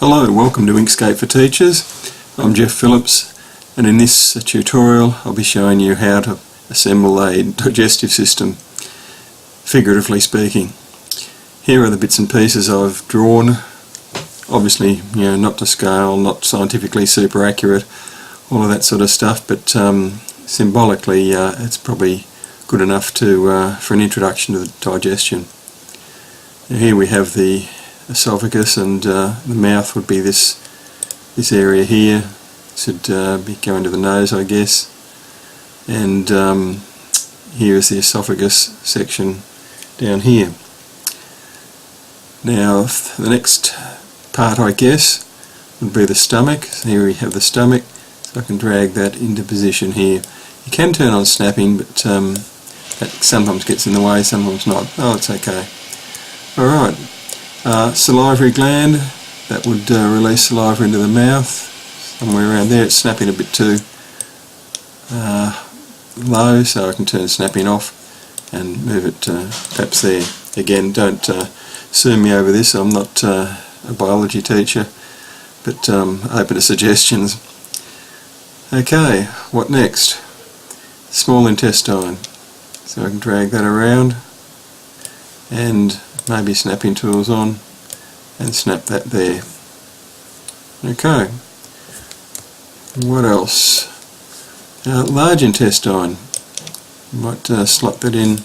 Hello, welcome to Inkscape for Teachers. I'm Geoff Phillips, and in this tutorial I'll be showing you how to assemble a digestive system, figuratively speaking. Here are the bits and pieces I've drawn. Obviously, not to scale, not scientifically super accurate, all of that sort of stuff, but symbolically it's probably good enough to for an introduction to the digestion. Here we have the esophagus, and the mouth would be this area here. Should be going to the nose, I guess. And here is the esophagus section down here. Now the next part, I guess, would be the stomach. So here we have the stomach, so I can drag that into position here. You can turn on snapping, but that sometimes gets in the way, sometimes not. Oh, it's okay. Alright. Salivary gland, that would release saliva into the mouth, somewhere around there. It's snapping a bit too low, so I can turn snapping off and move it perhaps there. Again, don't sue me over this, I'm not a biology teacher, but open to suggestions. Okay, what next? Small intestine, so I can drag that around and maybe snapping tools on and snap that there. Okay, what else? Large intestine, might slot that in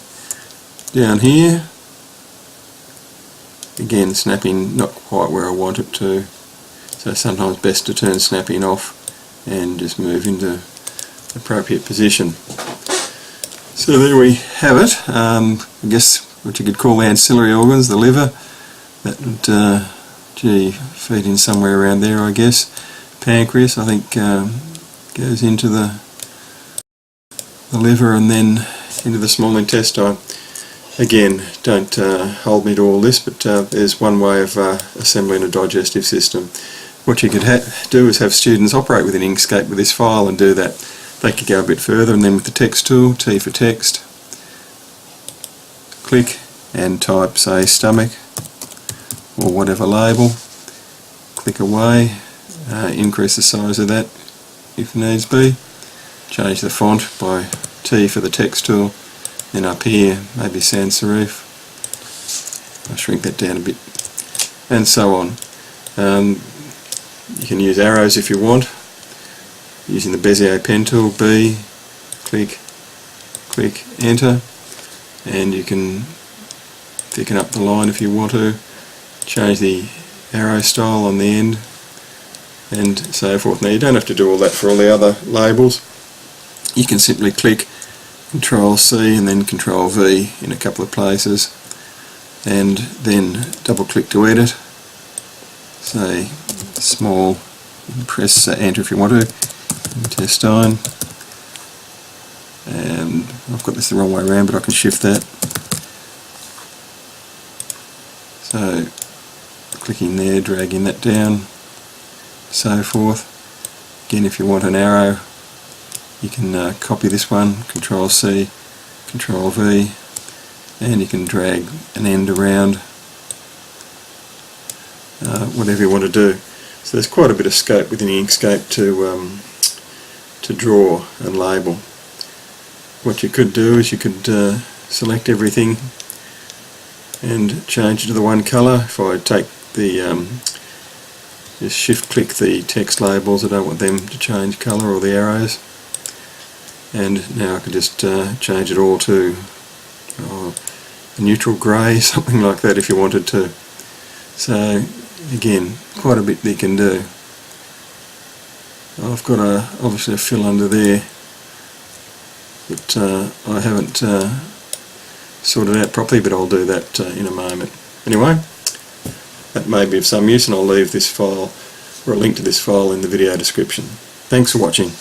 down here. Again, snapping not quite where I want it to, so sometimes best to turn snapping off and just move into appropriate position. So there we have it. I guess what you could call the ancillary organs, the liver, that would feed in somewhere around there, I guess. Pancreas, I think, goes into the liver and then into the small intestine. Again, don't hold me to all this, but there's one way of assembling a digestive system. What you could do is have students operate with an Inkscape with this file and do that. They could go a bit further, and then with the text tool, T for text, click and type, say, stomach or whatever label, click away, increase the size of that if needs be, change the font by T for the text tool, then up here maybe sans serif, I'll shrink that down a bit, and so on. You can use arrows if you want, using the Bezier pen tool, B, click, enter, and you can thicken up the line if you want to, change the arrow style on the end, and so forth. Now you don't have to do all that for all the other labels. You can simply click Control C and then Control V in a couple of places, and then double click to edit. Say small, press enter if you want to, intestine, and I've got this the wrong way around, but I can shift that. So clicking there, dragging that down, so forth. Again, if you want an arrow, you can copy this one, Control C, Control V, and you can drag an end around, whatever you want to do. So there's quite a bit of scope within the Inkscape to draw and label. What you could do is you could select everything and change it to the one colour. If I take the just shift click the text labels, I don't want them to change colour, or the arrows, and now I can just change it all to a neutral grey, something like that if you wanted to. So again, quite a bit that you can do. I've got obviously a fill under there, but I haven't sorted out properly, but I'll do that in a moment. Anyway, that may be of some use, and I'll leave this file or a link to this file in the video description. Thanks for watching.